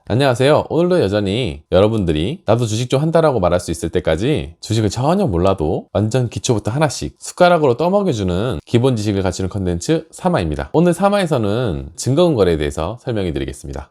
안녕하세요. 오늘도 여전히 여러분들이 나도 주식 좀 한다라고 말할 수 있을 때까지 주식을 전혀 몰라도 완전 기초부터 하나씩 숟가락으로 떠먹여주는 기본 지식을 갖추는 컨텐츠 3화입니다. 오늘 3화에서는 증거금 거래에 대해서 설명해 드리겠습니다.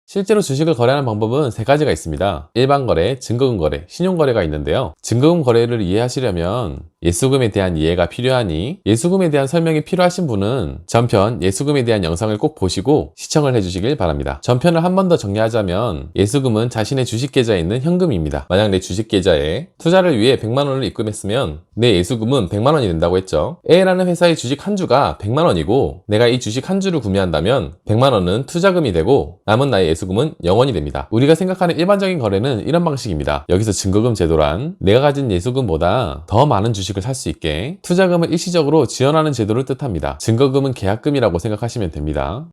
실제로 주식을 거래하는 방법은 세 가지가 있습니다. 일반 거래, 증거금 거래, 신용 거래가 있는데요. 증거금 거래를 이해하시려면 예수금에 대한 이해가 필요하니 예수금에 대한 설명이 필요하신 분은 전편 예수금에 대한 영상을 꼭 보시고 시청을 해주시길 바랍니다. 전편을 한 번 더 정리하자면 예수금은 자신의 주식 계좌에 있는 현금입니다. 만약 내 주식 계좌에 투자를 위해 100만 원을 입금했으면 내 예수금은 100만 원이 된다고 했죠. A라는 회사의 주식 한 주가 100만 원이고 내가 이 주식 한 주를 구매한다면 100만 원은 투자금이 되고 남은 나의 예수금은 0원이 됩니다. 우리가 생각하는 일반적인 거래는 이런 방식입니다. 여기서 증거금 제도란 내가 가진 예수금보다 더 많은 주식을 살 수 있게 투자금을 일시적으로 지원하는 제도를 뜻합니다. 증거금은 계약금이라고 생각하시면 됩니다.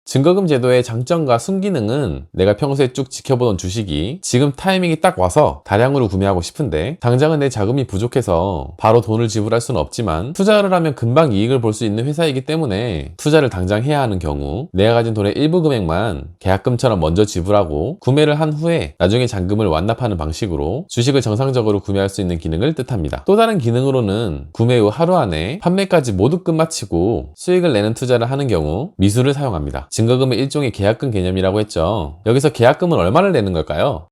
증거금 제도의 장점과 순기능은 내가 평소에 쭉 지켜보던 주식이 지금 타이밍이 딱 와서 다량으로 구매하고 싶은데 당장은 내 자금이 부족해서 바로 돈을 지불할 수는 없지만 투자를 하면 금방 이익을 볼 수 있는 회사이기 때문에 투자를 당장 해야 하는 경우 내가 가진 돈의 일부 금액만 계약금처럼 먼저 지불하고 구매를 한 후에 나중에 잔금을 완납하는 방식으로 주식을 정상적으로 구매할 수 있는 기능을 뜻합니다. 또 다른 기능으로는 구매 후 하루 안에 판매까지 모두 끝마치고 수익을 내는 투자를 하는 경우 미수를 사용합니다. 증거금은 일종의 계약금 개념이라고 했죠. 여기서 계약금은 얼마를 내는 걸까요?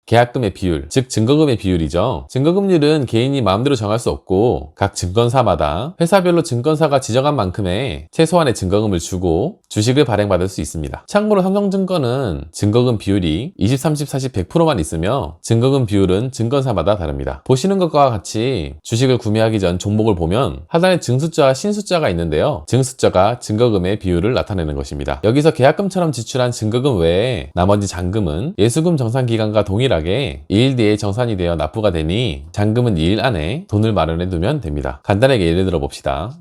계약금의 비율, 즉 증거금의 비율이죠. 증거금률은 개인이 마음대로 정할 수 없고 각 증권사마다 회사별로 증권사가 지정한 만큼의 최소한의 증거금을 주고 주식을 발행받을 수 있습니다. 참고로 삼성증권은 증거금 비율이 20, 30, 40, 100%만 있으며 증거금 비율은 증권사마다 다릅니다. 보시는 것과 같이 주식을 구매하기 전 종목을 보면 하단에 증숫자와 신숫자가 있는데요. 증숫자가 증거금의 비율을 나타내는 것입니다. 여기서 계약금처럼 지출한 증거금 외에 나머지 잔금은 예수금 정산기간과 동일하게 2일 뒤에 정산이 되어 납부가 되니 잔금은 2일 안에 돈을 마련해 두면 됩니다. 간단하게 예를 들어 봅시다.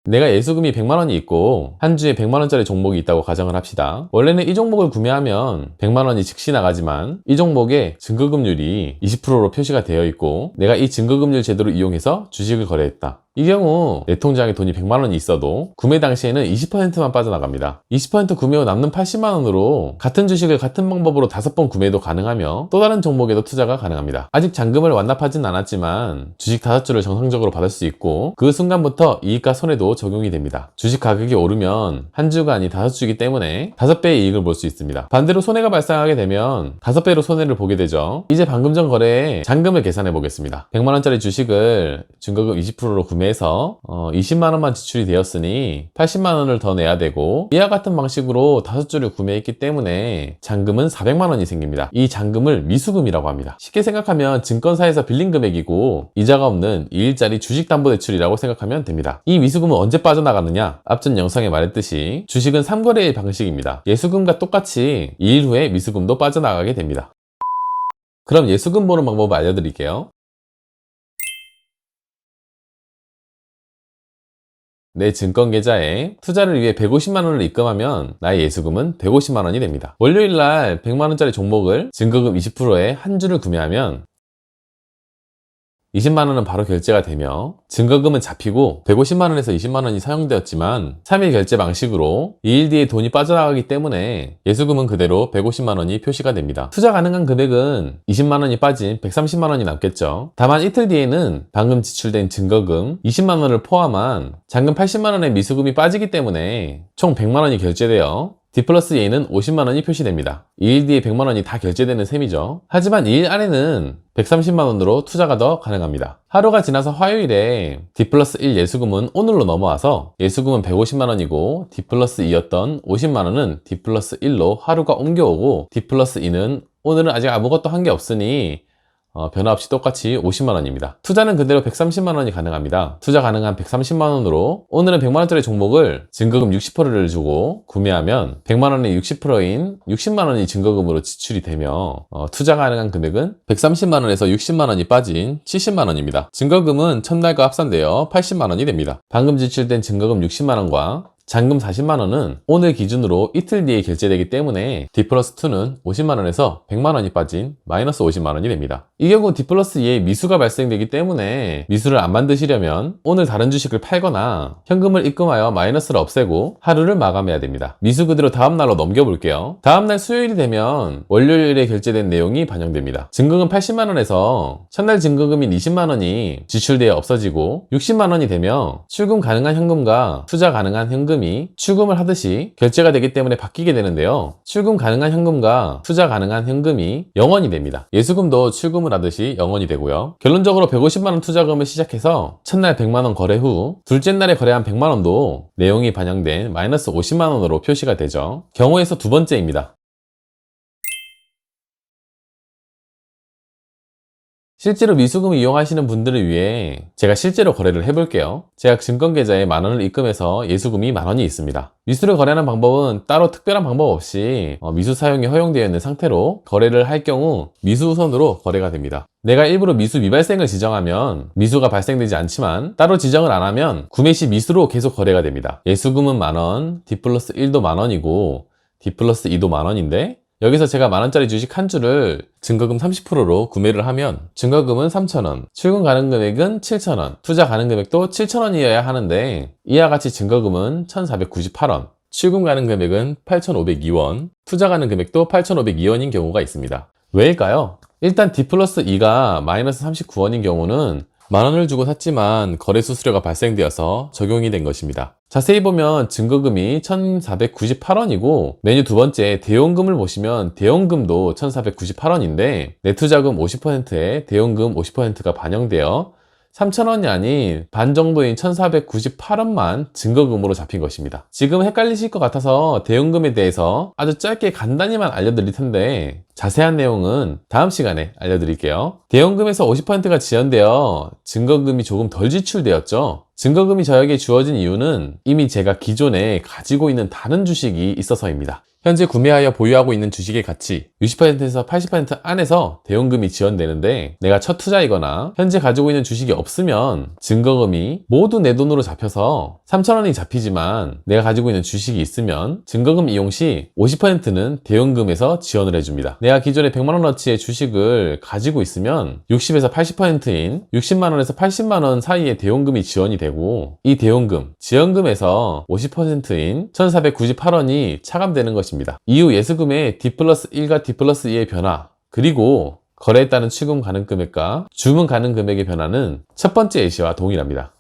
내가 예수금이 100만원이 있고 한 주에 100만원짜리 종목이 있다고 가정을 합시다. 원래는 이 종목을 구매하면 100만원이 즉시 나가지만 이 종목에 증거금률이 20%로 표시가 되어 있고 내가 이 증거금률 제도를 이용해서 주식을 거래했다. 이 경우 내 통장에 돈이 100만원이 있어도 구매 당시에는 20%만 빠져나갑니다. 20% 구매 후 남는 80만원으로 같은 주식을 같은 방법으로 5번 구매도 가능하며 또 다른 종목에도 투자가 가능합니다. 아직 잔금을 완납하진 않았지만 주식 5주를 정상적으로 받을 수 있고 그 순간부터 이익과 손해도 적용이 됩니다. 주식 가격이 오르면 한 주가 아닌 5주이기 때문에 5배의 이익을 볼 수 있습니다. 반대로 손해가 발생하게 되면 5배로 손해를 보게 되죠. 이제 방금 전 거래에 잔금을 계산해 보겠습니다. 100만원짜리 주식을 증거금 20%로 구매해서 20만원만 지출이 되었으니 80만원을 더 내야 되고 이와 같은 방식으로 5주를 구매했기 때문에 잔금은 400만원이 생깁니다. 이 잔금을 미수금이라고 합니다. 쉽게 생각하면 증권사에서 빌린 금액이고 이자가 없는 2일짜리 주식담보대출이라고 생각하면 됩니다. 이 미수금은 언제 빠져나가느냐? 앞전 영상에 말했듯이 주식은 3거래일 방식입니다. 예수금과 똑같이 2일 후에 미수금도 빠져나가게 됩니다. 그럼 예수금 보는 방법을 알려드릴게요. 내 증권 계좌에 투자를 위해 150만원을 입금하면 나의 예수금은 150만원이 됩니다. 월요일날 100만원짜리 종목을 증거금 20%에 한 주를 구매하면 20만원은 바로 결제가 되며 증거금은 잡히고 150만원에서 20만원이 사용되었지만 3일 결제 방식으로 2일 뒤에 돈이 빠져나가기 때문에 예수금은 그대로 150만원이 표시가 됩니다. 투자 가능한 금액은 20만원이 빠진 130만원이 남겠죠. 다만 이틀 뒤에는 방금 지출된 증거금 20만원을 포함한 잔금 80만원의 미수금이 빠지기 때문에 총 100만원이 결제되어 D 플러스 A는 50만원이 표시됩니다. 2일 뒤에 100만원이 다 결제되는 셈이죠. 하지만 2일 안에는 130만원으로 투자가 더 가능합니다. 하루가 지나서 화요일에 D 플러스 1 예수금은 오늘로 넘어와서 예수금은 150만원이고 D 플러스 2였던 50만원은 D 플러스 1로 하루가 옮겨오고 D 플러스 2는 오늘은 아직 아무것도 한 게 없으니 변화 없이 똑같이 50만원입니다. 투자는 그대로 130만원이 가능합니다. 투자 가능한 130만원으로 오늘은 100만원짜리 종목을 증거금 60%를 주고 구매하면 100만원의 60%인 60만원이 증거금으로 지출이 되며 투자 가능한 금액은 130만원에서 60만원이 빠진 70만원입니다. 증거금은 첫날과 합산되어 80만원이 됩니다. 방금 지출된 증거금 60만원과 잔금 40만원은 오늘 기준으로 이틀 뒤에 결제되기 때문에 D+2는 50만원에서 100만원이 빠진 마이너스 50만원이 됩니다. 이 경우 D+2에 미수가 발생되기 때문에 미수를 안 만드시려면 오늘 다른 주식을 팔거나 현금을 입금하여 마이너스를 없애고 하루를 마감해야 됩니다. 미수 그대로 다음날로 넘겨볼게요. 다음날 수요일이 되면 월요일에 결제된 내용이 반영됩니다. 증거금 80만원에서 첫날 증거금인 20만원이 지출되어 없어지고 60만원이 되며 출금 가능한 현금과 투자 가능한 현금이 출금을 하듯이 결제가 되기 때문에 바뀌게 되는데요. 출금 가능한 현금과 투자 가능한 현금이 0원이 됩니다. 예수금도 출금을 하듯이 0원이 되고요. 결론적으로 150만원 투자금을 시작해서 첫날 100만원 거래 후 둘째 날에 거래한 100만원도 내용이 반영된 마이너스 50만원으로 표시가 되죠. 경우에서 두 번째입니다. 실제로 미수금을 이용하시는 분들을 위해 제가 실제로 거래를 해볼게요. 제가 증권계좌에 만원을 입금해서 예수금이 만원이 있습니다. 미수를 거래하는 방법은 따로 특별한 방법 없이 미수 사용이 허용되어 있는 상태로 거래를 할 경우 미수 우선으로 거래가 됩니다. 내가 일부러 미수 미발생을 지정하면 미수가 발생되지 않지만 따로 지정을 안 하면 구매 시 미수로 계속 거래가 됩니다. 예수금은 만원, D+1도 만원이고 D+2도 만원인데 여기서 제가 만원짜리 주식 한 주를 증거금 30%로 구매를 하면 증거금은 3,000원, 출금 가능 금액은 7,000원, 투자 가능 금액도 7,000원이어야 하는데 이와 같이 증거금은 1,498원, 출금 가능 금액은 8,502원, 투자 가능 금액도 8,502원인 경우가 있습니다. 왜일까요? 일단 D+2가 마이너스 39원인 경우는 만원을 주고 샀지만 거래 수수료가 발생되어서 적용이 된 것입니다. 자세히 보면 증거금이 1,498원이고 메뉴 두 번째 대용금을 보시면 대용금도 1,498원인데 내투자금 50%에 대용금 50%가 반영되어 3,000원이 아닌 반 정도인 1,498원만 증거금으로 잡힌 것입니다. 지금 헷갈리실 것 같아서 대용금에 대해서 아주 짧게 간단히만 알려드릴 텐데 자세한 내용은 다음 시간에 알려드릴게요. 대용금에서 50%가 지연되어 증거금이 조금 덜 지출되었죠. 증거금이 저에게 주어진 이유는 이미 제가 기존에 가지고 있는 다른 주식이 있어서입니다. 현재 구매하여 보유하고 있는 주식의 가치 60%에서 80% 안에서 대용금이 지원되는데 내가 첫 투자이거나 현재 가지고 있는 주식이 없으면 증거금이 모두 내 돈으로 잡혀서 3,000원이 잡히지만 내가 가지고 있는 주식이 있으면 증거금 이용 시 50%는 대용금에서 지원을 해줍니다. 내가 기존에 100만원어치의 주식을 가지고 있으면 60에서 80%인 60만원에서 80만원 사이의 대용금이 지원이 되고 이 대용금, 지원금에서 50%인 1,498원이 차감되는 것입니다. 이후 예수금의 D+1과 D+2의 변화 그리고 거래에 따른 출금 가능 금액과 주문 가능 금액의 변화는 첫 번째 예시와 동일합니다.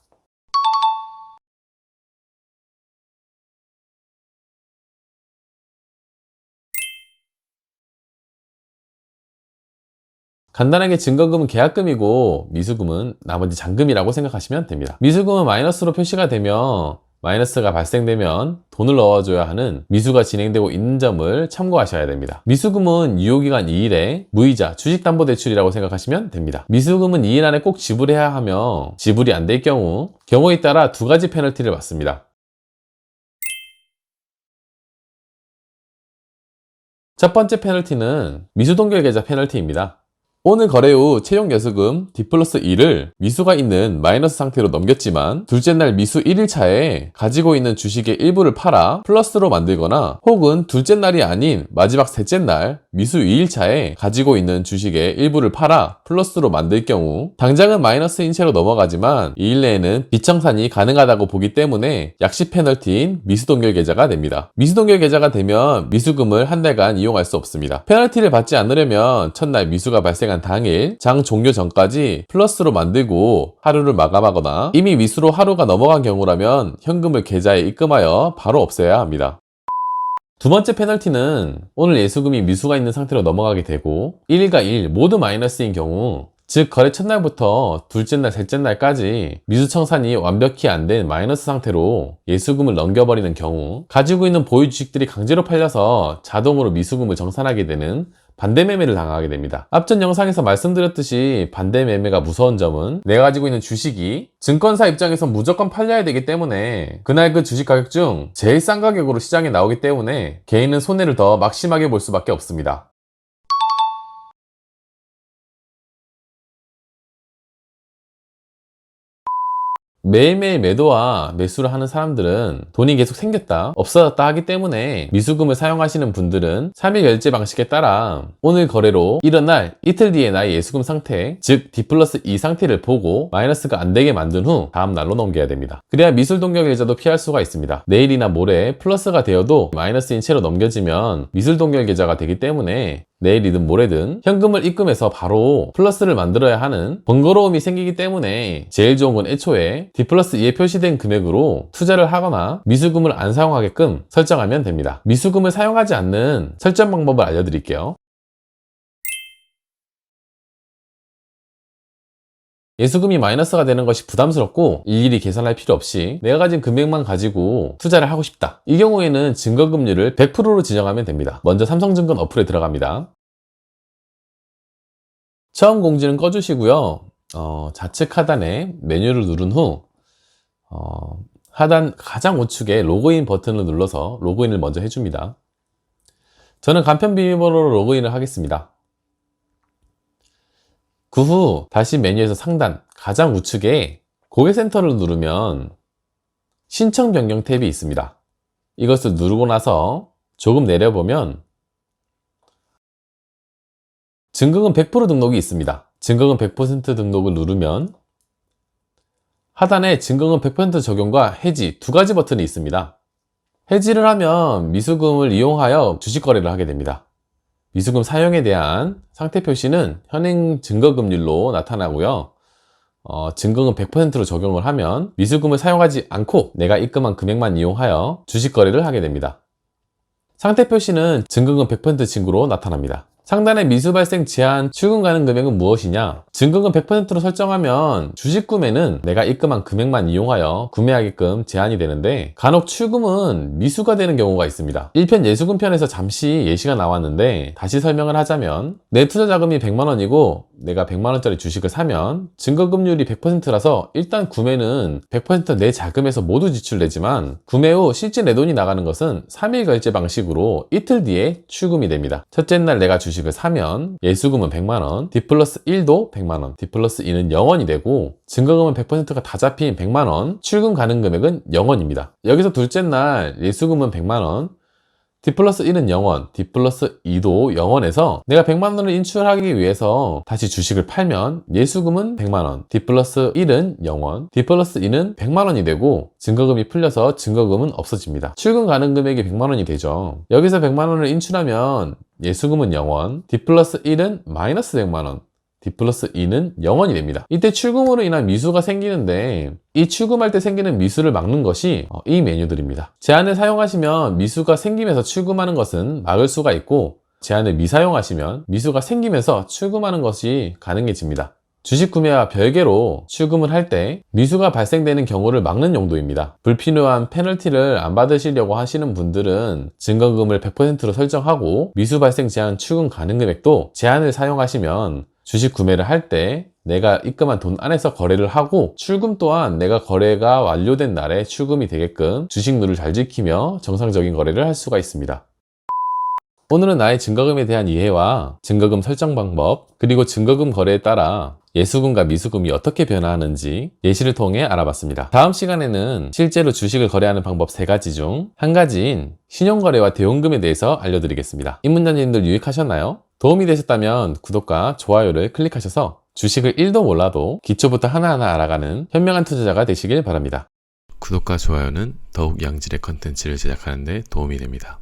간단하게 증거금은 계약금이고 미수금은 나머지 잔금이라고 생각하시면 됩니다. 미수금은 마이너스로 표시가 되며 마이너스가 발생되면 돈을 넣어줘야 하는 미수가 진행되고 있는 점을 참고하셔야 됩니다. 미수금은 유효기간 2일에 무이자 주식담보대출이라고 생각하시면 됩니다. 미수금은 2일 안에 꼭 지불해야 하며 지불이 안 될 경우에 따라 두 가지 페널티를 받습니다. 첫 번째 페널티는 미수동결계좌 페널티입니다. 오늘 거래 후 채용 예수금 D+1을 미수가 있는 마이너스 상태로 넘겼지만 둘째 날 미수 1일차에 가지고 있는 주식의 일부를 팔아 플러스로 만들거나 혹은 둘째 날이 아닌 마지막 셋째 날 미수 2일차에 가지고 있는 주식의 일부를 팔아 플러스로 만들 경우 당장은 마이너스인 채로 넘어가지만 2일 내에는 비청산이 가능하다고 보기 때문에 약식 페널티인 미수동결 계좌가 됩니다. 미수동결 계좌가 되면 미수금을 한 달간 이용할 수 없습니다. 페널티를 받지 않으려면 첫날 미수가 발생한 당일 장 종료 전까지 플러스로 만들고 하루를 마감하거나 이미 미수로 하루가 넘어간 경우라면 현금을 계좌에 입금하여 바로 없애야 합니다. 두 번째 페널티는 오늘 예수금이 미수가 있는 상태로 넘어가게 되고 1일과 2일 모두 마이너스인 경우 즉 거래 첫날부터 둘째 날, 셋째 날까지 미수 청산이 완벽히 안 된 마이너스 상태로 예수금을 넘겨버리는 경우 가지고 있는 보유 주식들이 강제로 팔려서 자동으로 미수금을 정산하게 되는 반대 매매를 당하게 됩니다. 앞전 영상에서 말씀드렸듯이 반대 매매가 무서운 점은 내가 가지고 있는 주식이 증권사 입장에서 무조건 팔려야 되기 때문에 그날 그 주식 가격 중 제일 싼 가격으로 시장에 나오기 때문에 개인은 손해를 더 막심하게 볼 수밖에 없습니다. 매일매일 매도와 매수를 하는 사람들은 돈이 계속 생겼다 없어졌다 하기 때문에 미수금을 사용하시는 분들은 3일 결제 방식에 따라 오늘 거래로 일어날 이틀 뒤에 나의 예수금 상태, 즉 D+2 상태를 보고 마이너스가 안 되게 만든 후 다음 날로 넘겨야 됩니다. 그래야 미술 동결 계좌도 피할 수가 있습니다. 내일이나 모레 플러스가 되어도 마이너스인 채로 넘겨지면 미술 동결 계좌가 되기 때문에 내일이든 모레든 현금을 입금해서 바로 플러스를 만들어야 하는 번거로움이 생기기 때문에 제일 좋은 건 애초에 D+2에 표시된 금액으로 투자를 하거나 미수금을 안 사용하게끔 설정하면 됩니다. 미수금을 사용하지 않는 설정 방법을 알려드릴게요. 예수금이 마이너스가 되는 것이 부담스럽고 일일이 계산할 필요 없이 내가 가진 금액만 가지고 투자를 하고 싶다. 이 경우에는 증거금리를 100%로 지정하면 됩니다. 먼저 삼성증권 어플에 들어갑니다. 처음 공지는 꺼주시고요. 좌측 하단에 메뉴를 누른 후 하단 가장 우측에 로그인 버튼을 눌러서 로그인을 먼저 해줍니다. 저는 간편 비밀번호로 로그인을 하겠습니다. 그 후 다시 메뉴에서 상단 가장 우측에 고객센터를 누르면 신청 변경 탭이 있습니다. 이것을 누르고 나서 조금 내려보면 증거금 100% 등록이 있습니다. 증거금 100% 등록을 누르면 하단에 증거금 100% 적용과 해지 두 가지 버튼이 있습니다. 해지를 하면 미수금을 이용하여 주식 거래를 하게 됩니다. 미수금 사용에 대한 상태 표시는 현행 증거금률로 나타나고요. 증거금 100%로 적용을 하면 미수금을 사용하지 않고 내가 입금한 금액만 이용하여 주식 거래를 하게 됩니다. 상태 표시는 증거금 100% 징구로 나타납니다. 상단의 미수 발생 제한 출금 가능 금액은 무엇이냐? 증거금 100%로 설정하면 주식 구매는 내가 입금한 금액만 이용하여 구매하게끔 제한이 되는데 간혹 출금은 미수가 되는 경우가 있습니다. 1편 예수금 편에서 잠시 예시가 나왔는데 다시 설명을 하자면 내 투자 자금이 100만원이고 내가 100만원짜리 주식을 사면 증거금률이 100%라서 일단 구매는 100% 내 자금에서 모두 지출되지만 구매 후 실제 내 돈이 나가는 것은 3일 결제 방식으로 이틀 뒤에 출금이 됩니다. 첫째 날 내가 주식을 사면 예수금은 100만원, D+1도 100만원, D+2는 0원이 되고 증거금은 100%가 다 잡힌 100만원, 출금 가능 금액은 0원입니다. 여기서 둘째 날 예수금은 100만원, D+1은 0원, D+2도 0원에서 내가 100만원을 인출하기 위해서 다시 주식을 팔면 예수금은 100만원, D+1은 0원, D+2는 100만원이 되고 증거금이 풀려서 증거금은 없어집니다. 출금 가능 금액이 100만원이 되죠. 여기서 100만원을 인출하면 예수금은 0원, D+1은 마이너스 100만원, D+2는 0원이 됩니다. 이때 출금으로 인한 미수가 생기는데 이 출금할 때 생기는 미수를 막는 것이 이 메뉴들입니다. 제한을 사용하시면 미수가 생기면서 출금하는 것은 막을 수가 있고 제한을 미사용하시면 미수가 생기면서 출금하는 것이 가능해집니다. 주식 구매와 별개로 출금을 할 때 미수가 발생되는 경우를 막는 용도입니다. 불필요한 페널티를 안 받으시려고 하시는 분들은 증거금을 100%로 설정하고 미수 발생 제한 출금 가능 금액도 제한을 사용하시면 주식 구매를 할 때 내가 입금한 돈 안에서 거래를 하고 출금 또한 내가 거래가 완료된 날에 출금이 되게끔 주식룰을 잘 지키며 정상적인 거래를 할 수가 있습니다. 오늘은 나의 증거금에 대한 이해와 증거금 설정 방법 그리고 증거금 거래에 따라 예수금과 미수금이 어떻게 변화하는지 예시를 통해 알아봤습니다. 다음 시간에는 실제로 주식을 거래하는 방법 3가지 중 한 가지인 신용거래와 대원금에 대해서 알려드리겠습니다. 입문자님들 유익하셨나요? 도움이 되셨다면 구독과 좋아요를 클릭하셔서 주식을 1도 몰라도 기초부터 하나하나 알아가는 현명한 투자자가 되시길 바랍니다. 구독과 좋아요는 더욱 양질의 컨텐츠를 제작하는 데 도움이 됩니다.